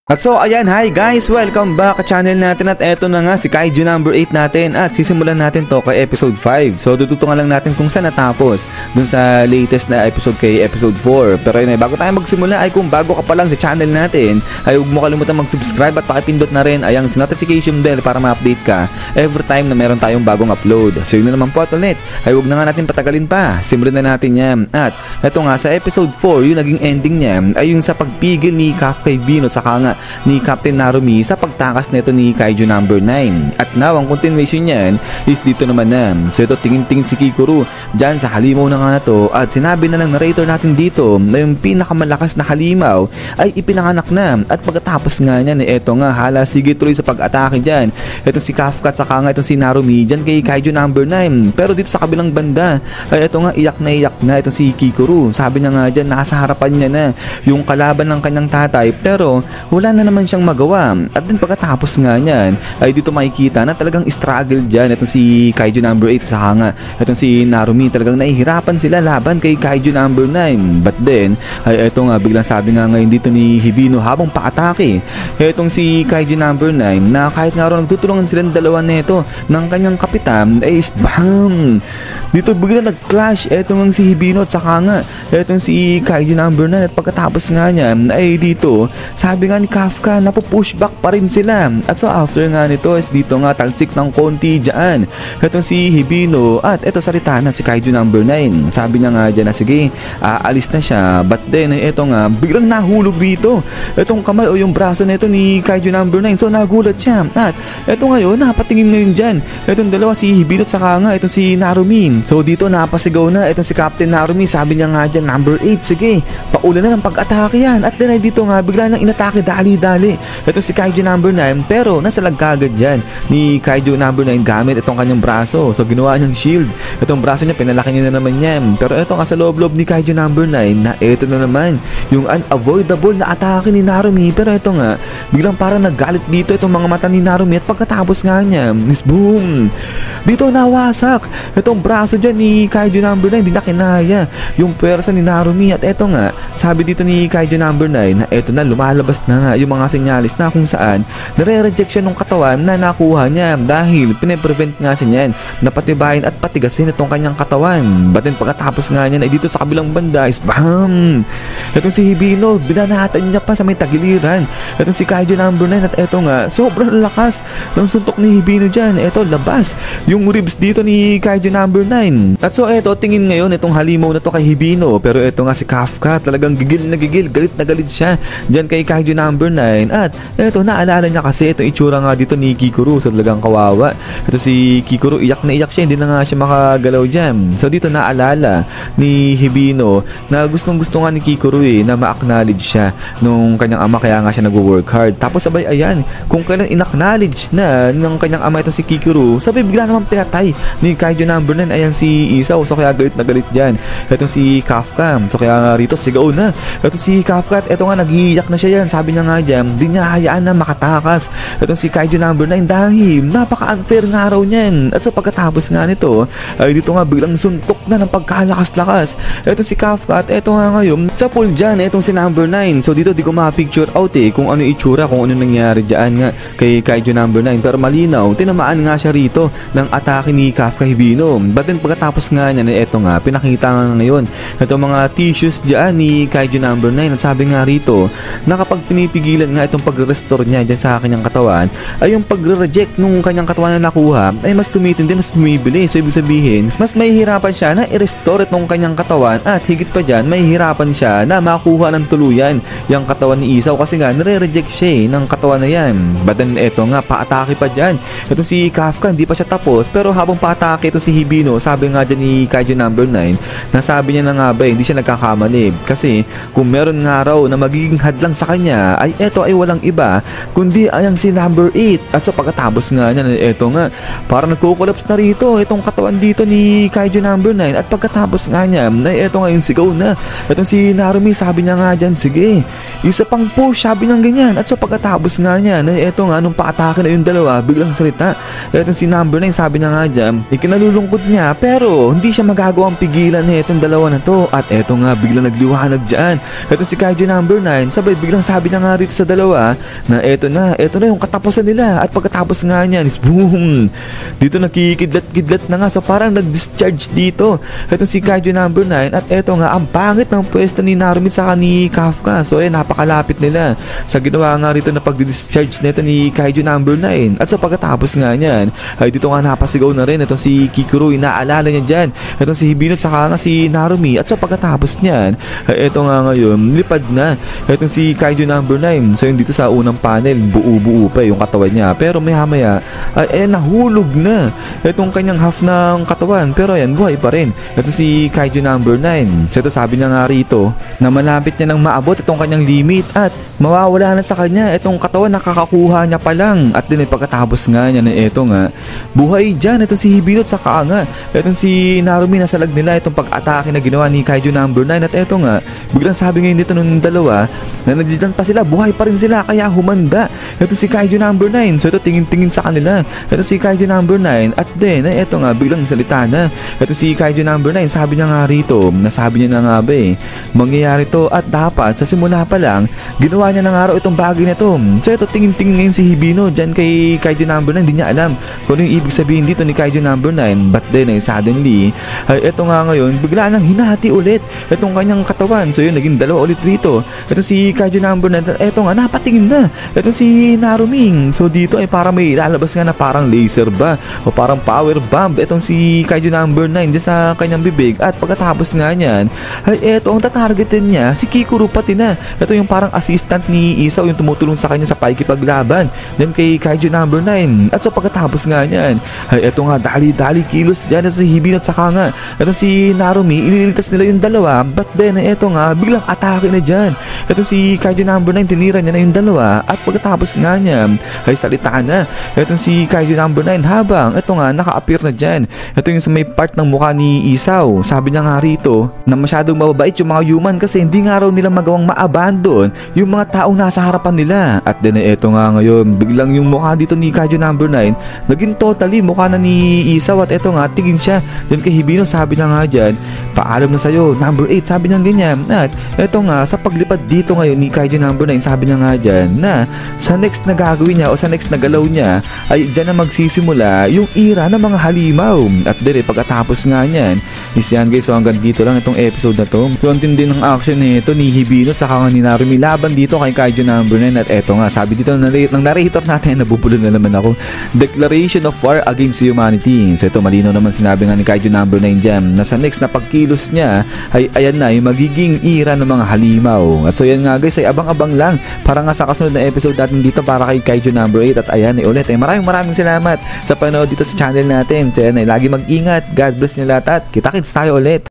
At so ayan, hi guys, welcome back sa channel natin at eto na nga si Kaiju number 8 natin at sisimulan natin to kay episode 5. So dututungan lang natin kung saan natapos dun sa latest na episode kay episode 4. Pero yun bago tayo magsimula ay kung bago ka pa lang sa channel natin ay huwag mo kalimutan mag-subscribe at pakipindot na rin ay ang notification bell para ma-update ka every time na meron tayong bagong upload. So yun na naman po at ulit, ay huwag na nga natin patagalin pa, simulan na natin yan. At eto nga sa episode 4, yung naging ending niya ay yung sa pagpigil ni Kafka Hibino at saka nga ni Captain Narumi sa pagtakas nito ni Kaiju number 9. At now ang continuation niyan is dito naman na. So ito tingin-tingin si Kikuru dyan sa halimaw na nga na to at sinabi na ng narrator natin dito na yung pinakamalakas na halimaw ay ipinanganak na. At pagkatapos nga niyan eto nga hala sige tuloy sa pag-atake dyan. Ito si Kafka at saka nga ito si Narumi dyan kay Kaiju number 9. Pero dito sa kabilang banda ay ito nga iyak na ito si Kikuru. Sabi niya nga dyan nasa harapan niya na yung kalaban ng kanyang tatay pero wala na naman siyang magawa. At din pagkatapos nga niyan ay dito makikita na talagang struggle dyan itong si Kaiju number 8 saka nga itong si Narumi talagang nahihirapan sila laban kay Kaiju number 9. But then ay ito nga biglang sabi nga ngayon dito ni Hibino habang paatake itong si Kaiju number 9 na kahit nga raw nagtutulungan silang dalawa nito ng kanyang kapitan ay bam! Dito biglang nag-clash itong si Hibino at saka nga itong si Kaiju number 9 at pagkatapos nga niyan ay dito sabi nga ni Kafka napupushback pa rin sila. At so after nga nito is dito nga talsik ng konti dyan itong si Hibino at ito salita na si Kaiju number 9. Sabi niya nga dyan na sige aalis na siya but then ito nga biglang nahulog dito itong kamay o yung braso nito ni Kaiju number 9. So nagulat siya at ito ngayon napatingin ngayon dyan itong dalawa si Hibino at saka nga itong si Narumi. So dito napasigaw na itong si Captain Narumi. Sabi niya nga dyan number 8 sige paula na ng pag-atake yan. At then ay dito nga bigla nang inatake dali-dali ito si Kaiju number 9 pero nasa lagkagad dyan ni Kaiju number 9 gamit itong kanyang braso. So ginawa niyang shield itong braso niya pinalaki niya na naman yan. Pero ito nga sa loob-loob ni Kaiju number 9 na ito na naman yung unavoidable na atake ni Narumi. Pero ito nga biglang parang naggalit dito itong mga mata ni Narumi at pagkatapos nga niya is boom dito nawasak itong braso dyan ni Kaiju number 9. Hindi na kinaya yung pwersa ni Narumi. At ito nga sabi dito ni Kaiju number 9 na ito na lumalabas na nga yung mga senyalis na kung saan nare-reject siya ng katawan na nakuha niya dahil pine-prevent nga siya niyan na patibayin at patigasin itong kanyang katawan. But then pagkatapos nga niyan ay dito sa kabilang banda is bam! Itong si Hibino binanatan niya pa sa may tagiliran itong si Kaiju number 9 at ito nga sobrang lakas ng suntok ni Hibino dyan. Ito labas yung ribs dito ni Kaiju number 9. At so ito tingin ngayon itong halimaw na to kay Hibino pero ito nga si Kafka talagang gigil na gigil, galit na galit siya dyan kay Kaiju number 9. At ito naalala niya kasi itong itsura nga dito ni Kikuru. So talagang kawawa ito si Kikuru, iyak na iyak siya, hindi na nga siya makagalaw dyan. So dito naalala ni Hibino na gustong gusto nga ni Kikuru na ma-acknowledge siya nung kanyang ama kaya nga siya nag-work hard. Tapos sabay ayan kung kailan in-acknowledge na ng kanyang ama ito si Kikuru sabay bigla naman pinatay ni Kaiju number 9 ayan si Isaw. So kaya galit na galit dyan itong si Kafka. So kaya nga rito sigaw na ito si Kafka at ito nga nag-iiyak na siya yan. Sabi niya nga dyan di niya hayaan na makatakas itong si Kaiju number 9 dahil napaka-unfair nga raw niyan. At sa pagkatapos nga nito ay dito nga biglang suntok na ng pagkalakas-lakas itong si Kafka. At ito nga ngayon sa pool dyan itong si number 9. So dito di ko ma-picture out kung ano itsura, kung ano nangyari dyan nga kay Kaiju number 9 pero malinaw tinamaan nga siya rito ng atake ni Kafka Hibino. But then pagkatapos nga niya na ito nga pinakita nga ngayon itong mga tissues dyan ni Kaiju number 9 at sabi nga rito na kapag pinipigilan nga itong pag-restore niya dyan sa kanyang katawan ay yung pag-reject nung kanyang katawan na nakuha ay mas tumitindi, mas bumibili. So ibig sabihin mas mahihirapan siya na i-restore itong kanyang katawan at higit pa dyan mahihirapan siya na makuha ng tuluyan yung katawan ni Isaw kasi nga nare-reject siya ng katawan na yan. But then eto nga paatake pa dyan itong si Kafka, hindi pa siya tapos pero habang paatake ito si Hibino sabi nga dyan ni Kaiju number 9 na sabi niya na nga ba hindi siya nagkakamali kasi kung meron nga raw na magiging hadlang sa kanya ay eto ay walang iba kundi ayang si number 8. At so pagkatapos nga niya eto nga parang nagkukulaps na rito itong katawan dito ni Kaiju number 9 at pagkatapos nga niya ay eto nga yung sigaw na itong si Narumi. Sabi niya nga dyan sige isa pang push sabi niya ganyan. At so pagkatapos nga niya eto nga nung paatake na yung dalawa biglang salita itong si number 9. Sabi niya nga dyan ikinalulungkot niya pero hindi siya magagawang pigilan itong dalawa na to. At eto nga biglang nagliwanag dyan itong si Kaiju number 9 sabay biglang sabi niya nga nga rito sa dalawa na eto na yung katapusan nila. At pagkatapos nga niyan is boom, dito nakikidlat-kidlat na nga. So parang nag-discharge dito etong si Kaiju number 9. At eto nga, ang pangit ng pwesto ni Narumi saka ni Kafka. So napakalapit nila sa ginawa nga rito na pag-discharge nito ni Kaiju number 9. At so pagkatapos nga niyan ay dito nga napasigaw na rin itong si Kikuro. Inaalala niya dyan itong si Hibino saka nga si Narumi. At so pagkatapos niyan ay eto nga ngayon, lipad na itong si Kaiju number 9. So yun dito sa unang panel, buo-buo pa yung katawan niya. Pero maya-maya ay nahulog na itong kanyang half ng katawan. Pero ayan, buhay pa rin ito si Kaiju number 9. So ito sabi niya nga rito na malapit niya nang maabot itong kanyang limit at mawawala na sa kanya itong katawan na kakakuha niya pa lang. At din ay pagkatapos nga niya na ito nga, buhay dyan itong si Hibino at saka nga itong si Narumi. Nasalag nila itong pag-atake na ginawa ni Kaiju number 9. At ito nga, biglang sabi ngayon dito nung dalawa na nandiyan pa sila, buhay pa rin sila, kaya humanda ito si Kaiju number 9. So ito tingin-tingin sa kanila ito si Kaiju number 9. At din ay ito nga, biglang salita na ito si Kaiju number 9. Sabi niya nga rito, nasabi niya na nga ba mangyayari to at dapat sa simula pa lang ginawa niya na nga raw itong bagay na to. So ito tingin-tingin ngayon si Hibino dyan kay Kaiju number 9. Hindi niya alam kung ano yung ibig sabihin dito ni Kaiju number 9. But then ay suddenly ay ito nga ngayon, bigla nang hinati ulit itong kanyang katawan. So yun, naging dalawa ulit rito ito si Kaiju number 9. Ito nga, napatingin na ito si Narumi. So dito ay parang may lalabas nga na parang laser ba o parang power bomb itong si Kaiju number 9 dyan sa kanyang bibig. At pagkatapos nga niyan ay ito ang tatargetin niya si Kikuro pati na. Ito yung parang assistant ni Isao, yung tumutulong sa kanya sa pakikipaglaban dyan kay Kaiju number 9. At so pagkatapos nga niyan ay ito nga, dali-dali kilos dyan ito si Hibino at saka nga ito si Narumi. Ililigtas nila yung dalawa. But then ito nga, biglang atake na dyan ito si Kaiju number 9. Tinira niya na yung dalawa. At pagkatapos nga niya ay salita na ito si Kaiju number 9 habang ito nga naka-appear na dyan ito yung sa may part ng mukha ni Isao. Sabi niya nga rito na masyadong mababait yung mga human kasi hindi nga raw nila magawang ma-abandon yung mga taong nasa harapan nila. At din ito nga ngayon, biglang yung mukha dito ni Kaiju number 9 naging totally mukha na ni Isao. At ito nga, tingin siya dyan kay Hibino. Sabi niya nga dyan, paalam na sa'yo number 8, sabi niya ganyan. At ito nga, sa paglipad dito ngayon ni Kaiju number 9, sabi niya nga dyan na sa next na gagawin niya o sa next na galaw niya ay dyan na magsisimula yung era ng mga halimaw. At din pagkatapos nga niyan is yan guys, so hanggang dito lang itong episode na to. So ang tindi ng action nito ni Hibino at saka ni Narumi laban dito kay Kaiju number 9. At eto nga, sabi dito ng narrator natin, nabubulol na naman ako, declaration of war against humanity. So ito, malinaw naman sinabi nga ni Kaiju number 9 dyan na sa next na pagkilos niya ay ayan na yung magiging era ng mga halimaw. At so yan nga guys, ay abang-abang lang para nga sa kasunod na episode natin dito para kay Kaiju number 8. At ayan ulit, maraming salamat sa panood dito sa channel natin. So yan lagi mag-ingat, God bless niyo lahat at kita-kits tayo ulit.